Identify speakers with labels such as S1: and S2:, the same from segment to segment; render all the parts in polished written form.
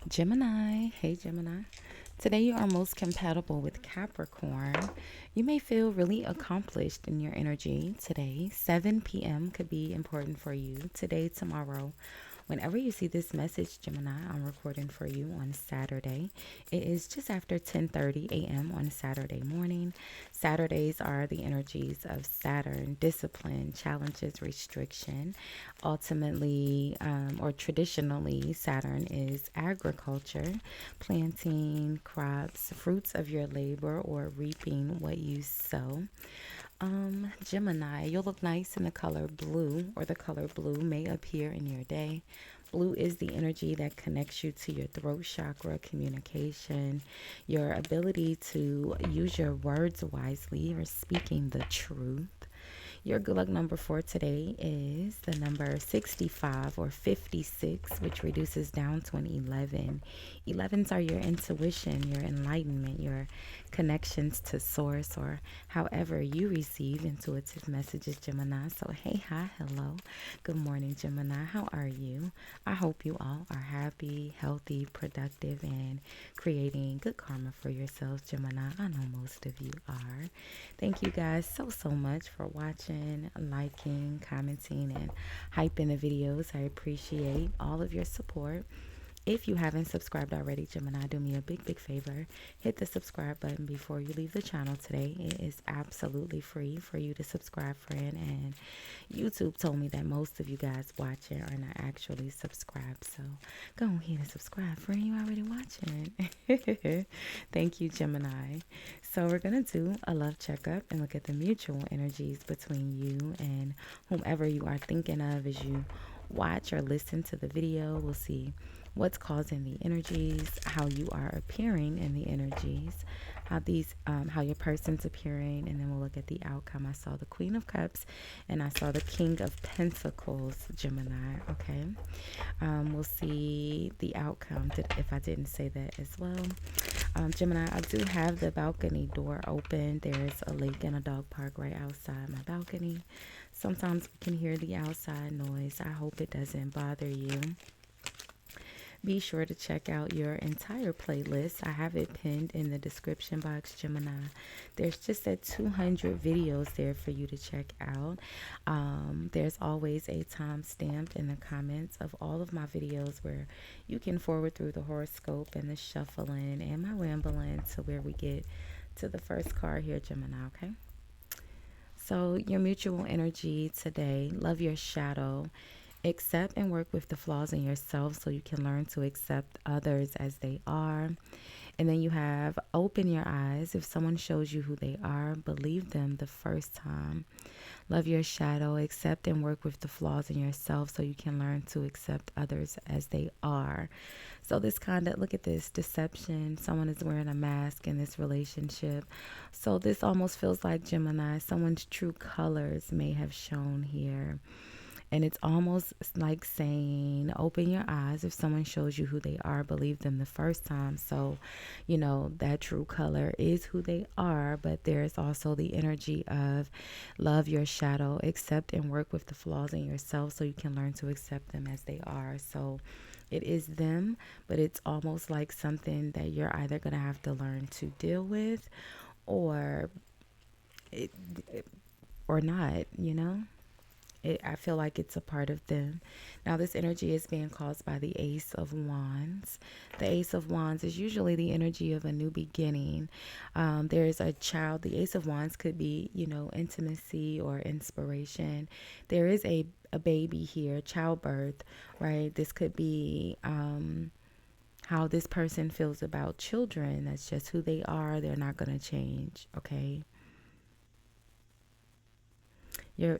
S1: Gemini, hey Gemini. Today you are most compatible with Capricorn. You may feel really accomplished in your energy today. 7 p.m. could be important for you today, tomorrow. Whenever you see this message, Gemini, I'm recording for you on Saturday. It is just after 10:30 a.m. on Saturday morning. Saturdays are the energies of Saturn, discipline, challenges, restriction. Ultimately, or traditionally, Saturn is agriculture, planting crops, fruits of your labor, or reaping what you sow. Gemini, you'll look nice in the color blue, or the color blue may appear in your day. Blue is the energy that connects you to your throat chakra, communication, your ability to use your words wisely, or speaking the truth. Your good luck number for today is the number 65 or 56, which reduces down to an 11. 11s are your intuition, your enlightenment, your connections to source, or however you receive intuitive messages, Gemini. So, hey, hi, hello. Good morning, Gemini. How are you? I hope you all are happy, healthy, productive, and creating good karma for yourselves, Gemini. I know most of you are. Thank you guys so much for watching, liking, commenting, and hyping the videos. I appreciate all of your support. If you haven't subscribed already, Gemini, do me a big favor. Hit the subscribe button before you leave the channel today. It is absolutely free for you to subscribe, friend. And YouTube told me that most of you guys watching are not actually subscribed. So go ahead and subscribe, friend. You already watching. Thank you, Gemini. So we're going to do a love checkup and look at the mutual energies between you and whomever you are thinking of as you watch or listen to the video. We'll see what's causing the energies, how you are appearing in the energies, how your person's appearing, and then we'll look at the outcome. I saw the Queen of Cups and I saw the King of Pentacles, Gemini. Okay. We'll see the outcome if I didn't say that as well. Gemini, I do have the balcony door open. There's a lake and a dog park right outside my balcony. Sometimes we can hear the outside noise. I hope it doesn't bother you. Be sure to check out your entire playlist. I have it pinned in the description box, Gemini. There's just that 200 videos there for you to check out. There's always a timestamp in the comments of all of my videos where you can forward through the horoscope and the shuffling and my rambling to where we get to the first card here, Gemini, okay? So, your mutual energy today, love your shadow. Accept and work with the flaws in yourself so you can learn to accept others as they are. And then you have open your eyes. If someone shows you who they are, believe them the first time. Love your shadow. Accept and work with the flaws in yourself so you can learn to accept others as they are. So this kind of, look at this, deception. Someone is wearing a mask in this relationship. So this almost feels like Gemini. Someone's true colors may have shown here. And it's almost like saying, open your eyes. If someone shows you who they are, believe them the first time. So, that true color is who they are. But there's also the energy of love your shadow, accept and work with the flaws in yourself so you can learn to accept them as they are. So it is them, but it's almost like something that you're either going to have to learn to deal with or it, or not. I feel like it's a part of them. Now, this energy is being caused by the Ace of Wands. The Ace of Wands is usually the energy of a new beginning. There is a child. The Ace of Wands could be, intimacy or inspiration. There is a baby here, childbirth, right? This could be how this person feels about children. That's just who they are. They're not going to change, okay?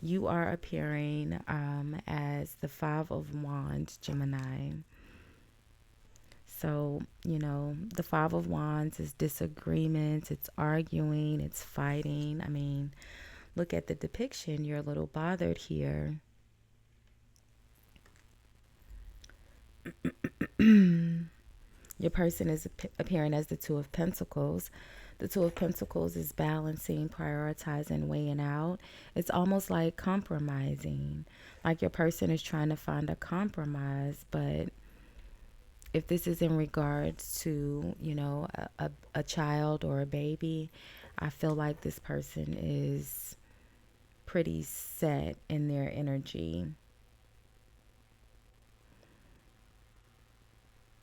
S1: You are appearing as the Five of Wands, Gemini. So, the Five of Wands is disagreements, it's arguing, it's fighting. I mean, look at the depiction. You're a little bothered here. Your person is appearing as the Two of Pentacles. The Two of Pentacles is balancing, prioritizing, weighing out. It's almost like compromising. Like your person is trying to find a compromise, but if this is in regards to, a child or a baby, I feel like this person is pretty set in their energy.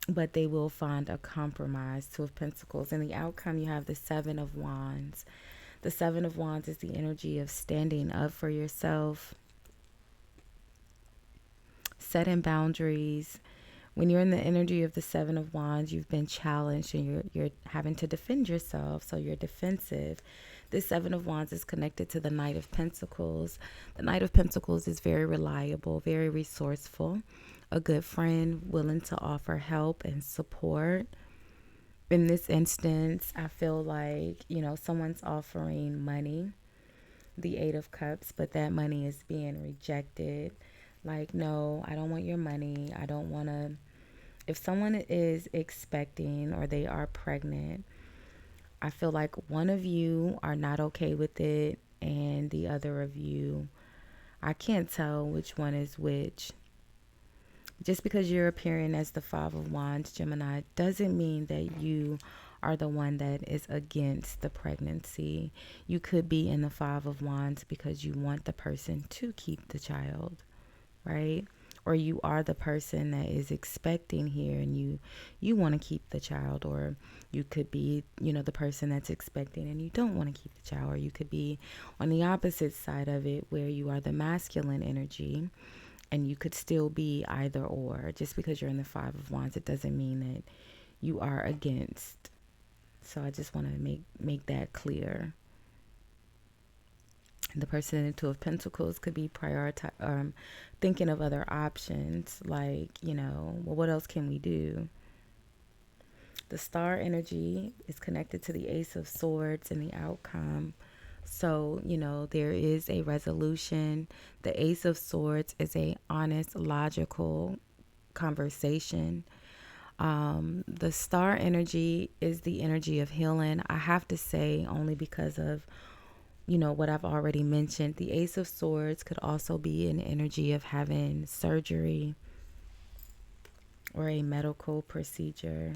S1: But they will find a compromise. Two of Pentacles. In the outcome, you have the Seven of Wands. The Seven of Wands is the energy of standing up for yourself, setting boundaries. When you're in the energy of the Seven of Wands, you've been challenged and you're having to defend yourself, so you're defensive. This Seven of Wands is connected to the Knight of Pentacles. The Knight of Pentacles is very reliable, very resourceful, a good friend, willing to offer help and support. In this instance, I feel like, someone's offering money, the Eight of Cups, but that money is being rejected. Like, no, I don't want your money. I don't want to. If someone is expecting or they are pregnant, I feel like one of you are not okay with it, and the other of you, I can't tell which one is which. Just because you're appearing as the Five of Wands, Gemini, doesn't mean that you are the one that is against the pregnancy. You could be in the Five of Wands because you want the person to keep the child, right? Or you are the person that is expecting here and you want to keep the child. Or you could be, the person that's expecting and you don't want to keep the child. Or you could be on the opposite side of it where you are the masculine energy and you could still be either or. Just because you're in the Five of Wands, it doesn't mean that you are against. So I just want to make that clear. The person in the Two of Pentacles could be thinking of other options, like, well, what else can we do? The Star energy is connected to the Ace of Swords and the outcome. So, there is a resolution. The Ace of Swords is a honest, logical conversation. The Star energy is the energy of healing. I have to say, only because of what I've already mentioned. The Ace of Swords could also be an energy of having surgery or a medical procedure.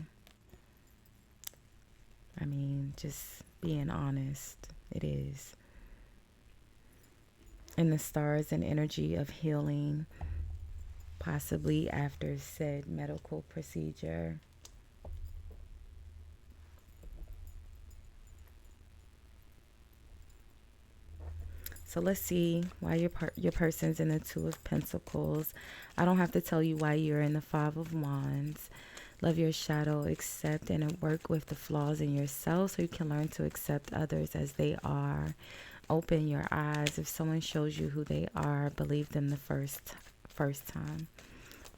S1: I mean, just being honest, it is. And the Star is an energy of healing, possibly after said medical procedure. So let's see why your person's in the Two of Pentacles. I don't have to tell you why you're in the Five of Wands. Love your shadow, accept and work with the flaws in yourself so you can learn to accept others as they are. Open your eyes. If someone shows you who they are, believe them the first time.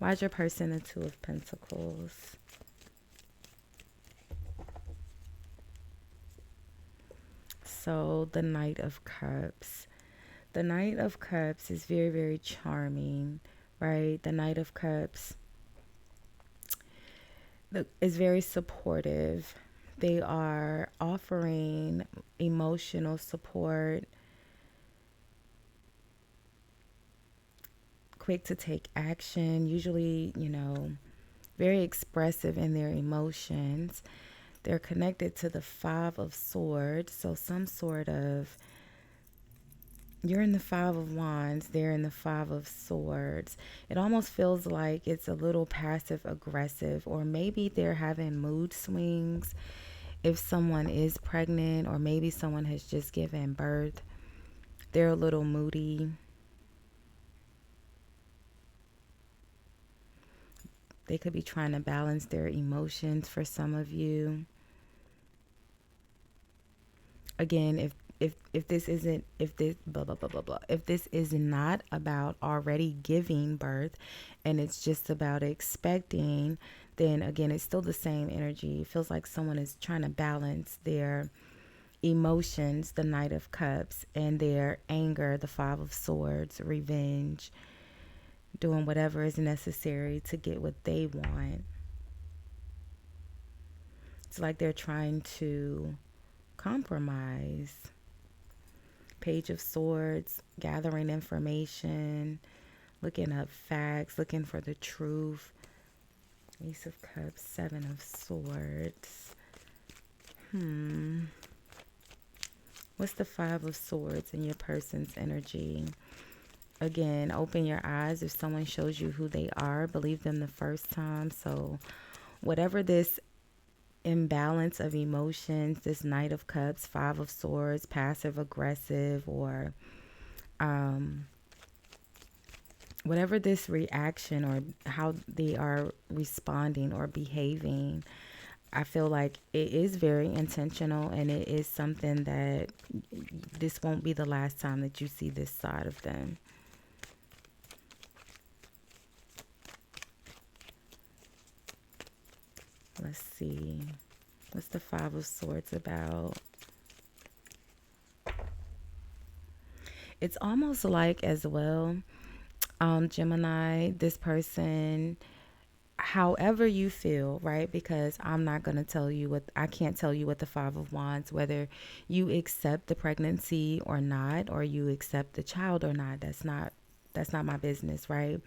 S1: Why is your person in the Two of Pentacles? So the Knight of Cups. The Knight of Cups is very, very charming, right? The Knight of Cups is very supportive. They are offering emotional support, quick to take action, usually, very expressive in their emotions. They're connected to the Five of Swords, so some sort of, you're in the Five of Wands, they're in the Five of Swords. It almost feels like it's a little passive aggressive, or maybe they're having mood swings if someone is pregnant, or maybe someone has just given birth. They're a little moody. They could be trying to balance their emotions for some of you. Again, if this isn't, if this blah blah blah blah blah, if this is not about already giving birth and it's just about expecting, then again it's still the same energy. It feels like someone is trying to balance their emotions, the Knight of Cups, and their anger, the Five of Swords, revenge, doing whatever is necessary to get what they want. It's like they're trying to compromise. Page of Swords, gathering information, looking up facts, looking for the truth. Ace of Cups, Seven of Swords. What's the Five of Swords in your person's energy? Again, open your eyes. If someone shows you who they are, believe them the first time. So whatever this imbalance of emotions, this Knight of Cups, Five of Swords, passive aggressive, or whatever this reaction or how they are responding or behaving, I feel like it is very intentional, and it is something that this won't be the last time that you see this side of them. Let's see. What's the Five of Swords about? It's almost like, as well, Gemini, this person, however you feel, right? Because I'm not going to tell you what, I can't tell you what the Five of Wands, whether you accept the pregnancy or not, or you accept the child or not. That's not my business, right?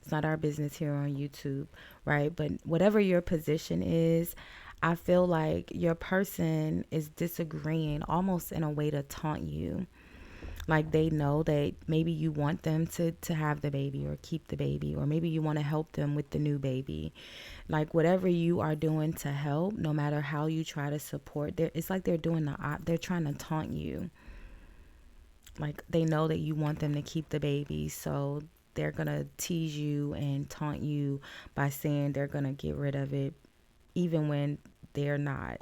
S1: It's not our business here on YouTube, right? But whatever your position is, I feel like your person is disagreeing almost in a way to taunt you. Like they know that maybe you want them to have the baby or keep the baby, or maybe you want to help them with the new baby. Like whatever you are doing to help, no matter how you try to support, it's like they're doing they're trying to taunt you. Like they know that you want them to keep the baby, so they're gonna tease you and taunt you by saying they're gonna get rid of it, even when they're not.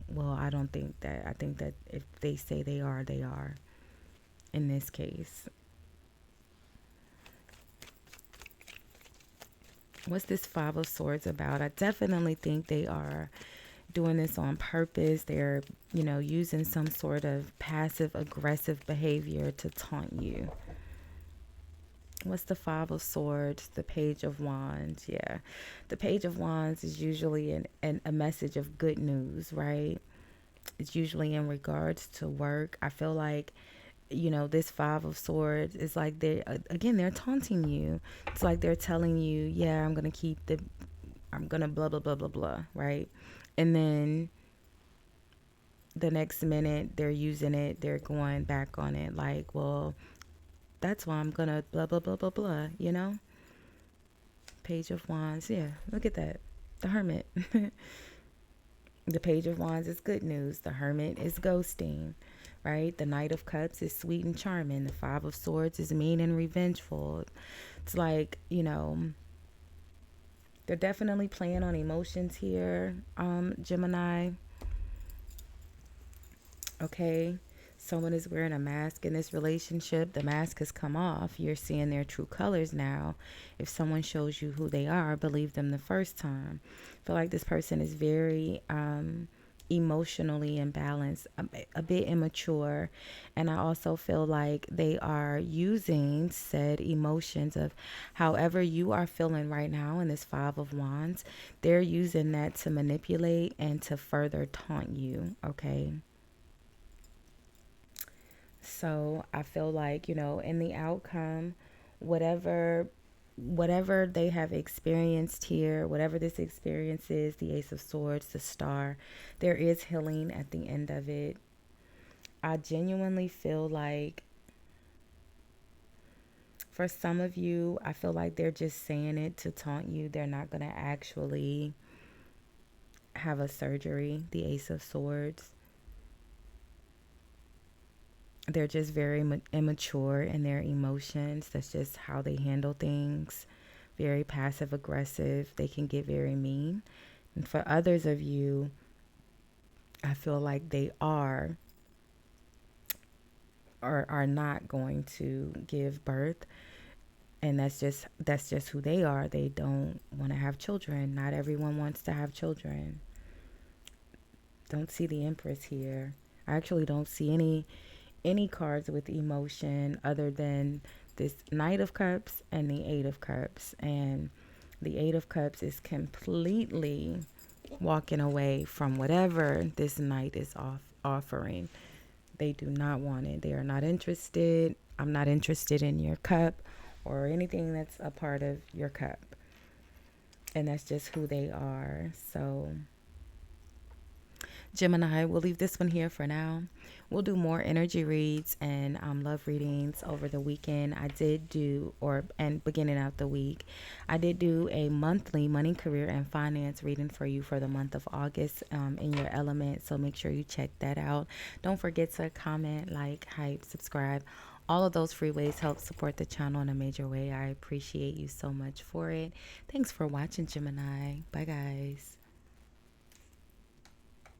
S1: Well, I don't think that. I think that if they say they are, they are. In this case, what's this Five of Swords about? I definitely think they are doing this on purpose. They're, using some sort of passive aggressive behavior to taunt you. What's the Five of Swords? The Page of Wands. Yeah. The Page of Wands is usually a message of good news, right? It's usually in regards to work. I feel like, this Five of Swords is like they're taunting you. It's like they're telling you, yeah, I'm going to blah, blah, blah, blah, blah, right? And then the next minute they're using it, they're going back on it like, well, that's why I'm going to blah, blah, blah, blah, blah. Page of Wands. Yeah, look at that. The Hermit. The Page of Wands is good news. The Hermit is ghosting, right? The Knight of Cups is sweet and charming. The Five of Swords is mean and revengeful. It's like, they're definitely playing on emotions here, Gemini. Okay. Someone is wearing a mask in this relationship. The mask has come off. You're seeing their true colors now. If someone shows you who they are, believe them the first time. I feel like this person is very emotionally imbalanced, a bit immature. And I also feel like they are using said emotions of however you are feeling right now in this Five of Wands. They're using that to manipulate and to further taunt you, okay? So I feel like, in the outcome, whatever whatever they have experienced here, whatever this experience is, the Ace of Swords, the Star, there is healing at the end of it. I genuinely feel like for some of you, I feel like they're just saying it to taunt you. They're not going to actually have a surgery, the Ace of Swords. They're just very immature in their emotions. That's just how they handle things. Very passive aggressive. They can get very mean. And for others of you, I feel like they are or are not going to give birth, and that's just who they are. They don't want to have children. Not everyone wants to have children. Don't see the Empress here. I actually don't see any cards with emotion other than this Knight of Cups and the Eight of Cups. And the Eight of Cups is completely walking away from whatever this Knight is offering. They do not want it. They are not interested. I'm not interested in your cup or anything that's a part of your cup. and that's just who they are. So Gemini, we'll leave this one here for now. We'll do more energy reads and love readings over the weekend. I did do, or and beginning of the week, I did do a monthly money, career, and finance reading for you for the month of August in your element. So make sure you check that out. Don't forget to comment, like, hype, subscribe. All of those free ways help support the channel in a major way. I appreciate you so much for it. Thanks for watching, Gemini. Bye, guys.